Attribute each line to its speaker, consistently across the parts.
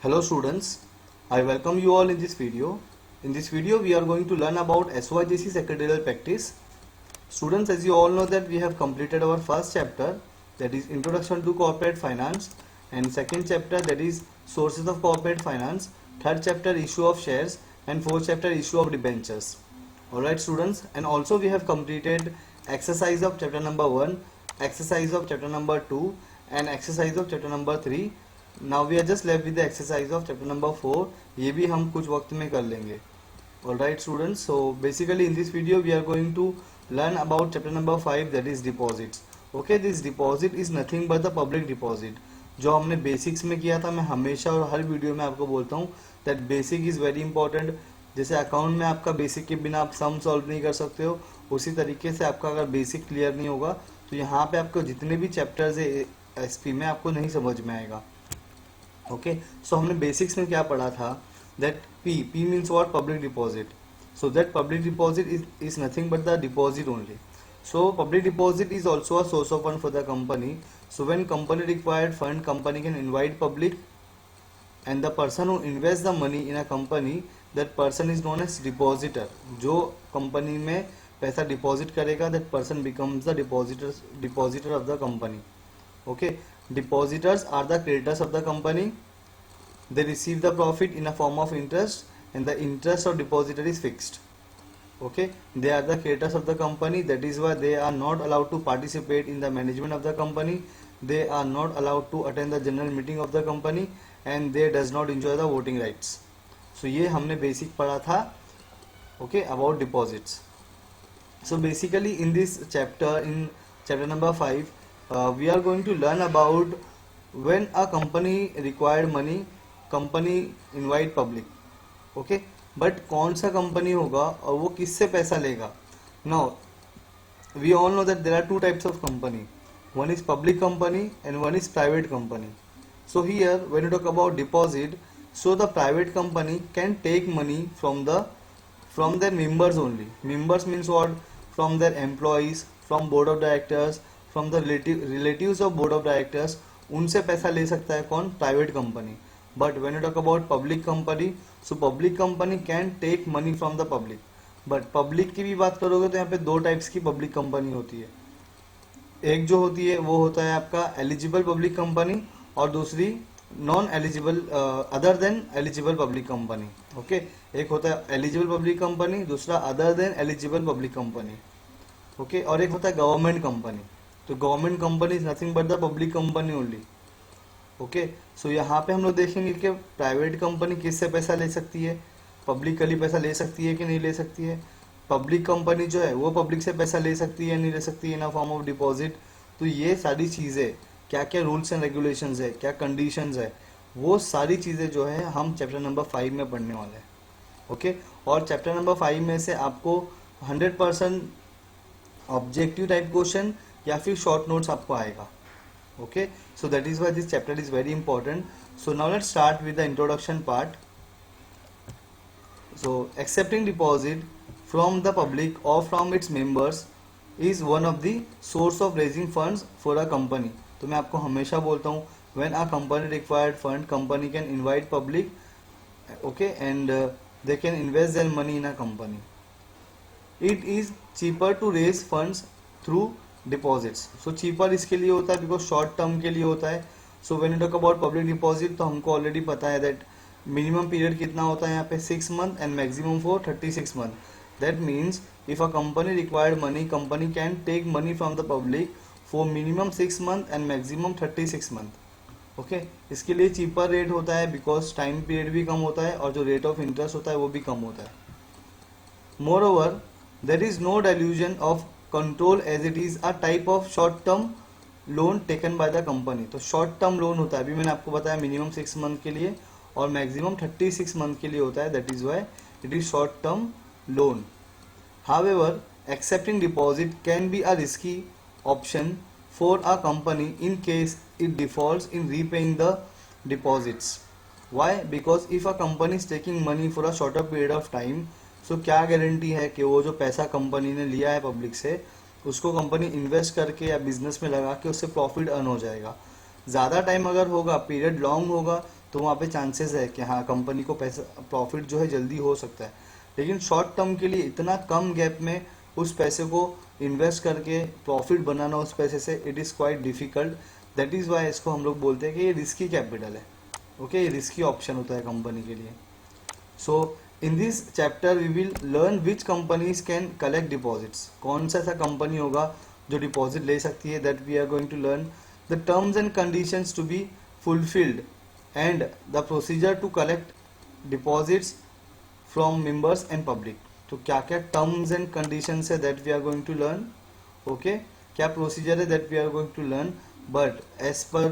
Speaker 1: Hello students, I welcome you all in this video. In this video we are going to learn about SYGC secretarial practice. Students, as you all know that we have completed our first chapter, that is Introduction to Corporate Finance, and second chapter, that is Sources of Corporate Finance, third chapter Issue of Shares, and fourth chapter Issue of Debentures. Alright students, and also we have completed exercise of chapter number 1, exercise of chapter number 2, and exercise of chapter number 3. Now we are just left with the exercise of chapter number 4. ये भी हम कुछ वक्त में कर लेंगे. Alright students, so basically in this video we are going to learn about chapter number 5, that is deposits. Okay, this deposit is nothing but the public deposit. जो हमने बेसिक्स में किया था, मैं हमेशा और हर वीडियो में आपको बोलता हूँ that basic is very important. जैसे अकाउंट में आपका बेसिक के बिना आप सम सॉल्व नहीं कर सकते हो, उसी तरीके से आपका अगर बेसिक क्लियर नहीं होगा तो यहाँ पे आपको जितने भी चैप्टर्स है एसपी में आपको नहीं समझ में आएगा. ओके, सो हमने बेसिक्स में क्या पढ़ा था, that P means what, public deposit. So that public deposit is nothing but the deposit only. So public deposit is also a source of fund for the company. So when company required fund, company can invite public, and the person who invests the money in a company, that person is known as depositor. जो company में पैसा deposit करेगा, that person becomes the depositor of the company. Okay, depositors are the creditors of the company. They receive the profit in a form of interest, and the interest of depositor is fixed. Okay, they are the creditors of the company. That is why they are not allowed to participate in the management of the company. They are not allowed to attend the general meeting of the company, and they does not enjoy the voting rights. So ये हमने basic पढ़ा था. Okay, about deposits. So basically in this chapter, in chapter number 5, we are going to learn about when a company required money, company invite public. Okay, but कौन सा company होगा और वो किससे पैसा लेगा. Now we all know that there are two types of company. One is public company and one is private company. So here when you talk about deposit, so the private company can take money from their members only. Members means what, from their employees, from board of directors, from the relatives of board of directors. उनसे पैसा ले सकता है कौन, private company. But when you talk about public company, so public company can take money from the public. But public की भी बात करोगे तो यहाँ पे दो टाइप्स की पब्लिक कंपनी होती है. एक जो होती है वो होता है आपका एलिजिबल पब्लिक कंपनी, और दूसरी non eligible, other than eligible public company. Okay, एक होता है एलिजिबल पब्लिक कंपनी, दूसरा other than eligible public company. Okay, और एक होता है गवर्नमेंट कंपनी. तो government company is nothing but the public company only. Okay, so यहाँ पे हम लोग देखेंगे कि प्राइवेट कंपनी किससे पैसा ले सकती है, पब्लिकली पैसा ले सकती है कि नहीं ले सकती है. पब्लिक कंपनी जो है वो पब्लिक से पैसा ले सकती है नहीं ले सकती है इन अ फॉर्म ऑफ डिपॉजिट. तो ये सारी चीज़ें, क्या क्या रूल्स एंड रेगुलेशंस है, क्या कंडीशंस है, वो सारी चीज़ें जो है हम चैप्टर नंबर 5 में पढ़ने वाले हैं. ओके, और चैप्टर नंबर 5 में से आपको 100% ऑब्जेक्टिव टाइप क्वेश्चन या फिर शॉर्ट नोट्स आपको आएगा. Okay, so that is why this chapter is very important. So now let's start with the introduction part. So accepting deposit from the public or from its members is one of the source of raising funds for a company. तो मैं आपको हमेशा बोलता हूँ, when a company required fund, company can invite public, okay, and they can invest their money in a company. It is cheaper to raise funds through deposits. So cheaper इसके लिए होता है बिकॉज शॉर्ट टर्म के लिए होता है. So when you talk about public deposit, तो हमको ऑलरेडी पता है दैट मिनिमम पीरियड कितना होता है यहाँ पे 6 month and maximum for 36 month. That means if a company required money, company can take money from the public for minimum 6 month and maximum 36 month. Okay, इसके लिए चीपर रेट होता है because time period भी कम होता है और जो रेट ऑफ इंटरेस्ट होता है वो भी कम होता है. Moreover there is no dilution of control as it is a type of short term loan taken by the company. तो शॉर्ट टर्म लोन होता है, अभी मैंने आपको बताया मिनिमम 6 मंथ के लिए और मैक्सिमम 36 मंथ के लिए होता है. That is why it is short term loan. However accepting deposit can be a risky option for a company in case it defaults in repaying the deposits. Why? Because if a company is taking money for a shorter period of time, so क्या guarantee है कि वो जो पैसा company ने लिया है public से, उसको कंपनी इन्वेस्ट करके या बिजनेस में लगा के उससे प्रॉफिट अर्न हो जाएगा. ज़्यादा टाइम अगर होगा, पीरियड लॉन्ग होगा, तो वहाँ पे चांसेस है कि हाँ कंपनी को पैसा प्रॉफिट जो है जल्दी हो सकता है। लेकिन शॉर्ट टर्म के लिए इतना कम गैप में उस पैसे को इन्वेस्ट करके प्रॉफिट बनाना उस पैसे से, it is quite difficult. That is why इसको हम लोग बोलते हैं कि ये रिस्की कैपिटल है। ओके, ये रिस्की ऑप्शन होता है कंपनी के लिए। So in this chapter we will learn which companies can collect deposits. कौन सा ऐसा कंपनी होगा जो डिपॉजिट ले सकती है, that we are going to learn the terms and conditions to be fulfilled and the procedure to collect deposits from members and public। तो क्या क्या terms and conditions है that we are going to learn, okay, क्या procedure है that we are going to learn, but as per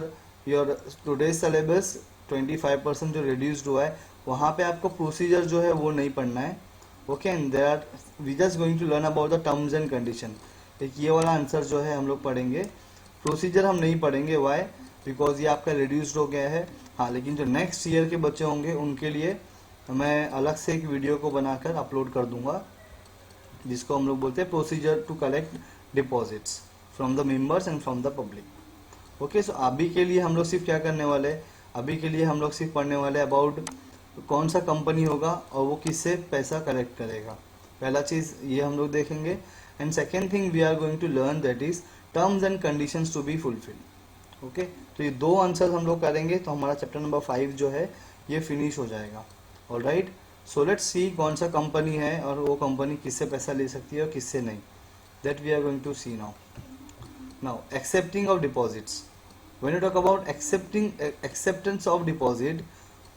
Speaker 1: your today's syllabus 25% जो reduced हुआ है वहाँ पे आपको procedure जो है वो नहीं पढ़ना है, okay, and there are we just going to learn about the terms and condition। एक ये वाला आंसर जो है हम लोग पढ़ेंगे, प्रोसीजर हम नहीं पढ़ेंगे, वाई, बिकॉज ये आपका रिड्यूस्ड हो गया है। हाँ, लेकिन जो नेक्स्ट ईयर के बच्चे होंगे उनके लिए मैं अलग से एक वीडियो को बनाकर अपलोड कर दूंगा, जिसको हम लोग बोलते हैं procedure to collect deposits from the members and from the public. Okay, so अभी के लिए हम लोग सिर्फ क्या करने वाले हैं, अभी के लिए हम लोग सिर्फ पढ़ने वाले अबाउट कौन सा कंपनी होगा और वो किससे पैसा कलेक्ट करेगा। पहला चीज़ ये हम लोग देखेंगे। And second thing we are going to learn that is terms and conditions to be fulfilled. Okay, तो ये दो आंसर हम लोग करेंगे तो हमारा चैप्टर नंबर 5 जो है ये फिनिश हो जाएगा। ऑलराइट, सो लेट्स सी कौन सा कंपनी है और वो कंपनी किससे पैसा ले सकती है और किससे नहीं, that we are going to see now. Now accepting of deposits, when you talk about acceptance of deposit,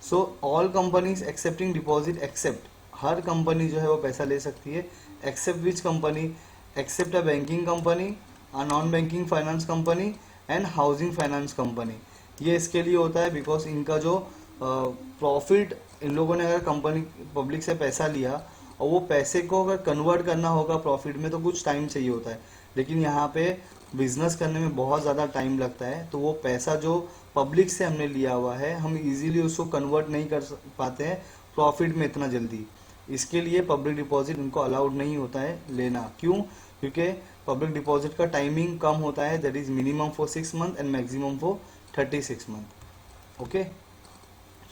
Speaker 1: so all companies accepting deposit except, हर कंपनी जो है वो पैसा ले सकती है। Except which company, except a banking company, a non banking finance company and housing finance company. ये इसके लिए होता है बिकॉज इनका जो प्रॉफिट इन लोगों ने अगर कंपनी पब्लिक से पैसा लिया और वो पैसे को अगर कन्वर्ट करना होगा प्रॉफिट में तो कुछ टाइम चाहिए होता है, लेकिन यहाँ पे बिजनेस करने में बहुत ज़्यादा टाइम लगता है। तो वो पैसा जो पब्लिक से हमने लिया हुआ है हम इजीली उसको कन्वर्ट नहीं कर पाते हैं प्रॉफिट में इतना जल्दी, इसके लिए पब्लिक डिपॉजिट उनको अलाउड नहीं होता है लेना। क्यों? क्योंकि पब्लिक डिपॉजिट का टाइमिंग कम होता है, that is minimum for 6 month and maximum for 36 month. Okay,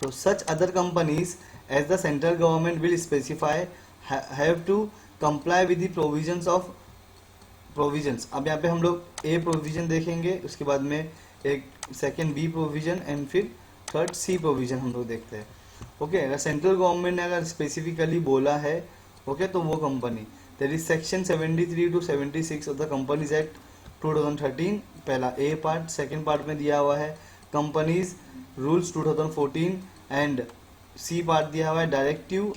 Speaker 1: so such other companies as the central government will specify have to comply with the provisions of provisions। अब यहाँ पे हम लोग ए provision देखेंगे, उसके बाद में एक सेकेंड बी प्रोविजन एंड फिर थर्ड सी प्रोविजन हम लोग देखते हैं। ओके, अगर सेंट्रल गवर्नमेंट ने अगर स्पेसिफिकली बोला है ओके तो वो company, that is section 73 to 76 of the companies act 2013, पहला ए पार्ट, सेकेंड पार्ट में दिया हुआ है companies rules 2014 and C part दिया हुआ है directive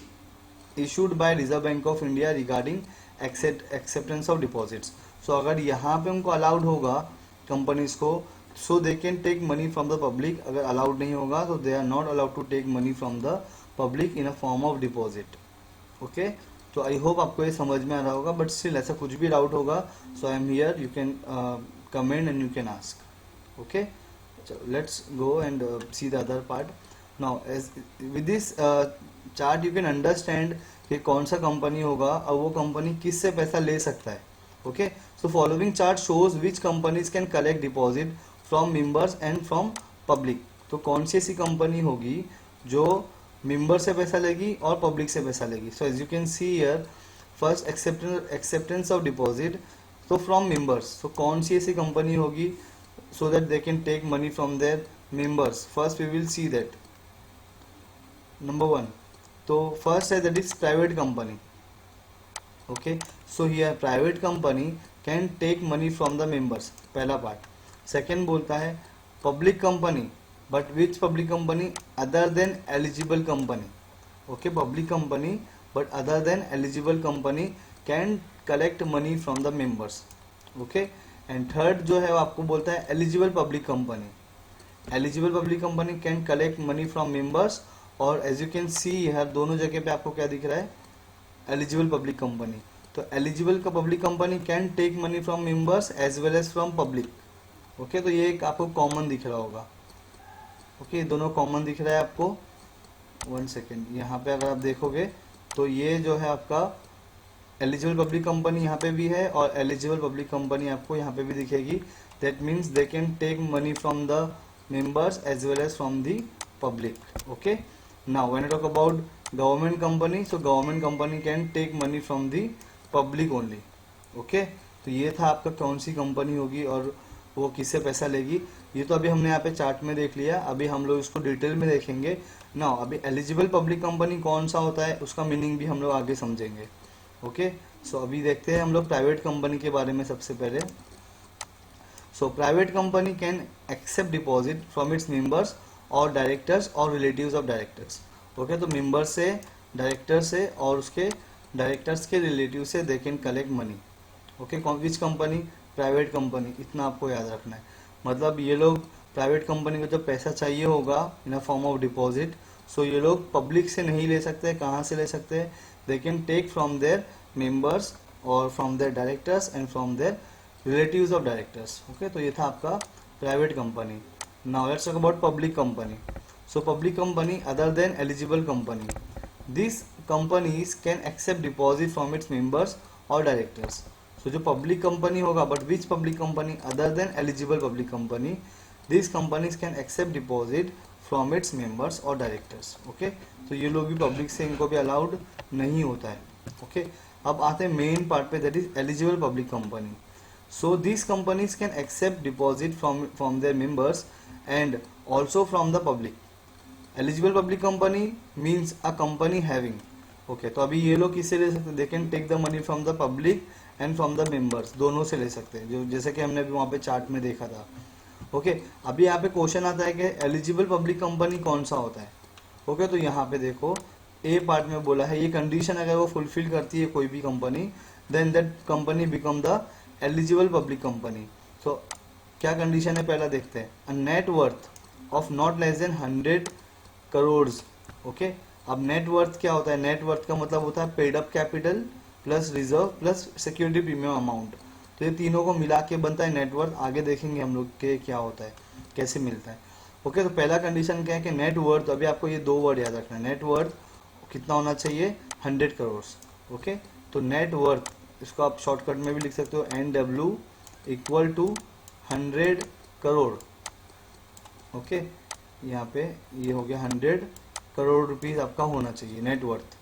Speaker 1: issued by Reserve Bank of India regarding acceptance of deposits. So अगर यहाँ पे उनको अलाउड होगा कंपनीज को, so they can take money from the public. अगर अलाउड नहीं होगा तो they are not allowed to take money from the public in a form of deposit. Okay, तो आई होप आपको ये समझ में आ रहा होगा, बट स्टिल ऐसा कुछ भी डाउट होगा so I am here, you can comment and you can ask. Okay, let's go and see the other part now। as with this chart you can understand कि कौन सा कंपनी होगा और वो कंपनी किस से पैसा ले सकता है। Okay, so following chart shows which companies can collect deposit from members and from public. तो कौन सी ऐसी कंपनी होगी जो मेंबर से पैसा लेगी और पब्लिक से पैसा लेगी। So as you can see here, first acceptance of deposit, तो फ्रॉम मेंबर्स, तो कौन सी ऐसी कंपनी होगी so that they can take money from their members। first we will see that number 1, so first है that is private company। okay, so here private company can take money from the members, पहला part। second बोलता है public company, but which public company other than eligible company। okay, public company but other than eligible company can collect money from the members। okay, and third जो है वो आपको बोलता है eligible public company. Eligible public company can collect money from members, और as you can see हर दोनों जगह पे आपको क्या दिख रहा है, एलिजिबल पब्लिक कंपनी। तो एलिजिबल का public company can take money from members as well as from public. Okay, तो ये एक आपको कॉमन दिख रहा होगा। ओके, दोनों कॉमन दिख रहा है आपको। 1 सेकेंड, यहाँ पे अगर आप देखोगे तो ये जो है आपका एलिजिबल पब्लिक कंपनी यहाँ पे भी है और एलिजिबल पब्लिक कंपनी आपको यहाँ पे भी दिखेगी। That means they can take money from the members as well as from the public. Okay, now when I talk about government company, so government company can take money from the public only. Okay, तो ये था आपका कौन सी company होगी और वो किससे पैसा लेगी, ये तो अभी हमने यहाँ पे चार्ट में देख लिया. अभी हम लोग इसको डिटेल में देखेंगे. नाउ अभी एलिजिबल पब्लिक कंपनी कौन सा होता है उसका मीनिंग भी हम लोग आगे समझेंगे. ओके, सो अभी देखते हैं हम लोग प्राइवेट कंपनी के बारे में सबसे पहले. So private company can accept deposit from its members और डायरेक्टर्स और रिलेटिव्स ऑफ डायरेक्टर्स. ओके, तो मेंबर से, डायरेक्टर से और उसके डायरेक्टर्स के रिलेटिव से they can collect money. Okay, which company? Private company. इतना आपको याद रखना है. मतलब ये लोग प्राइवेट कंपनी को जब पैसा चाहिए होगा इन अ फॉर्म ऑफ डिपॉजिट, सो ये लोग पब्लिक से नहीं ले सकते. कहाँ से ले सकते हैं? They can take from their members और from their directors and from their relatives of directors. Okay, तो ये था आपका private company. Now let's talk about public company. So public company other than eligible company, this companies can accept deposit from its members और directors. So जो public company होगा, but which public company? Other than eligible public company, this companies can accept deposit from its members और directors. Okay, तो ये लोग भी public से, इनको भी अलाउड नहीं होता है. ओके, अब आते हैं मेन पार्ट पे, that is eligible public company. So this companies can accept deposit from their members and also from the public. Eligible public company means a company having. Okay, तो अभी ये लोग किससे ले सकते हैं? They can take the money from the public and from the members, दोनों से ले सकते हैं, जो जैसे कि हमने अभी वहाँ पे चार्ट में देखा था. ओके, अभी यहाँ पे क्वेश्चन आता है कि एलिजिबल पब्लिक कंपनी कौन सा होता है. ओके, तो यहाँ पे देखो ए पार्ट में बोला है, ये कंडीशन अगर वो फुलफिल करती है कोई भी company, then that company become the eligible public company. So क्या कंडीशन है पहला देखते हैं. A net worth of not less than 100 crore. Okay, अब नेट वर्थ क्या होता है? नेट वर्थ का मतलब होता है paid up capital plus reserve plus security premium amount. तो ये तीनों को मिला के बनता है नेटवर्थ. आगे देखेंगे हम लोग के क्या होता है, कैसे मिलता है. ओके, तो पहला कंडीशन क्या है कि नेट वर्थ, अभी आपको ये दो वर्ड याद रखना है. नेट वर्थ कितना होना चाहिए? 100 करोड़. ओके, तो नेट वर्थ, इसको आप शॉर्टकट में भी लिख सकते हो, NW equal to 100 crore. Okay, यहाँ पे ये हो गया 100 करोड़ रुपीज आपका होना चाहिए net worth.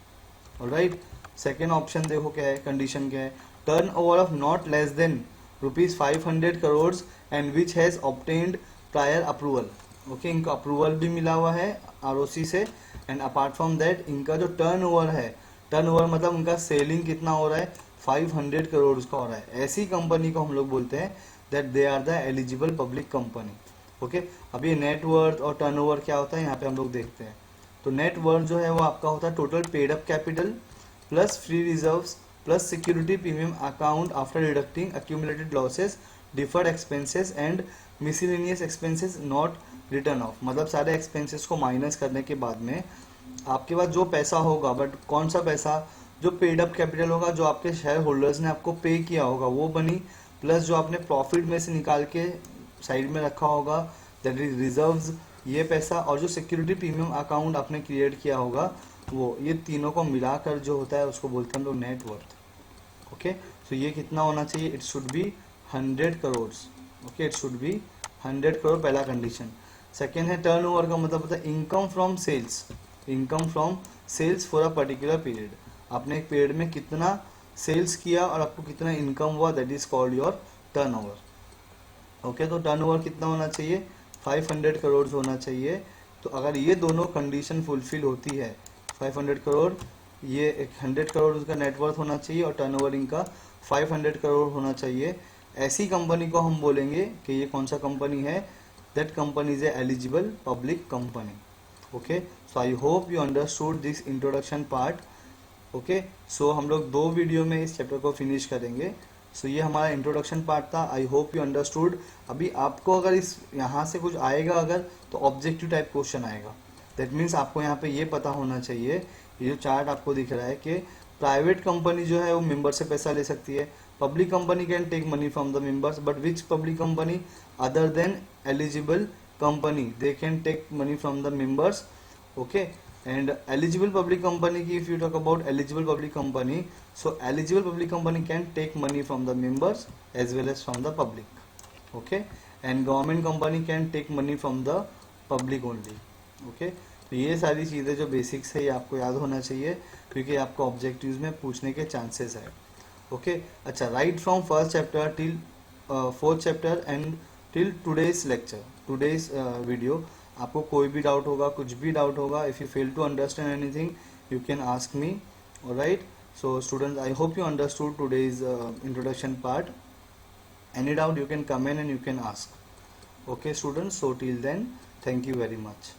Speaker 1: Alright, second option देखो क्या है, कंडीशन क्या है. Turn over of not less then ₹500 crore and which has obtained prior approval. Okay, इनका अप्रूवल भी मिला हुआ है ROC से. एंड अपार्ट फ्रॉम दैट इनका जो टर्न ओवर है, टर्न ओवर मतलब उनका सेलिंग कितना हो रहा है? 500 करोड़ का हो रहा है. ऐसी कंपनी को हम लोग बोलते हैं that they are the eligible public company. Okay, अब ये नेटवर्थ और टर्नओवर क्या होता है यहाँ पे हम लोग देखते हैं. तो नेटवर्थ जो है वो आपका होता है total paid up capital plus free reserves plus security premium account after deducting accumulated losses, deferred expenses and miscellaneous expenses not return of. मतलब सारे एक्सपेंसेस को माइनस करने के बाद में आपके पास जो पैसा होगा, बट कौन सा पैसा? जो पेड अप कैपिटल होगा, जो आपके शेयर होल्डर्स ने आपको पे किया होगा वो बनी, प्लस जो आपने प्रॉफिट में से निकाल के साइड में रखा होगा दैट इज रिजर्व्स, ये पैसा, और जो सिक्योरिटी प्रीमियम अकाउंट आपने क्रिएट किया होगा वो, ये तीनों को मिलाकर जो होता है उसको बोलते हैं हम लोग नेट वर्थ. ओके, सो ये कितना होना चाहिए? It should be 100 crore. Okay, it should be 100 crore, पहला कंडीशन. सेकेंड है टर्नओवर का मतलब होता है income from sales. Income from sales for a particular period. आपने एक पीरियड में कितना सेल्स किया और आपको कितना इनकम हुआ, that is called your turnover. Okay, तो टर्नओवर कितना होना चाहिए? 500 करोड़ होना चाहिए. तो अगर ये दोनों कंडीशन फुलफिल होती है, 500 करोड़, ये 100 करोड़ उसका नेटवर्थ होना चाहिए और टर्नओवर इनका 500 करोड़ होना चाहिए, ऐसी कंपनी को हम बोलेंगे कि ये कौन सा कंपनी है? That company is a eligible public company. Okay, so I hope you understood this introduction part. Okay, so हम लोग 2 वीडियो में इस चैप्टर को फिनिश करेंगे. सो ये हमारा इंट्रोडक्शन पार्ट था. आई होप यू अंडरस्टूड. अभी आपको अगर इस यहाँ से कुछ आएगा अगर, तो ऑब्जेक्टिव टाइप क्वेश्चन आएगा. दैट मीन्स आपको यहाँ पे ये पता होना चाहिए, ये जो चार्ट आपको दिख रहा है कि प्राइवेट कंपनी जो है वो मेंबर से पैसा ले सकती है. Public company can take money from the members, but which public company? Other than eligible company, they can take money from the members. Okay, and eligible public company ki, if you talk about eligible public company, so eligible public company can take money from the members as well as from the public. Okay, and government company can take money from the public only. Okay, तो ये सारी चीज़ें जो basics है ये आपको याद होना चाहिए, क्योंकि आपको ऑब्जेक्टिव्स में पूछने के चांसेस है। ओके, अच्छा, right from first chapter till fourth chapter and till today's lecture, today's video, आपको कोई भी डाउट होगा, कुछ भी डाउट होगा, if you fail to understand anything you can ask me, alright. So students, I hope you understood today's introduction part. Any doubt you can come in and you can ask. Okay students, so till then, thank you very much.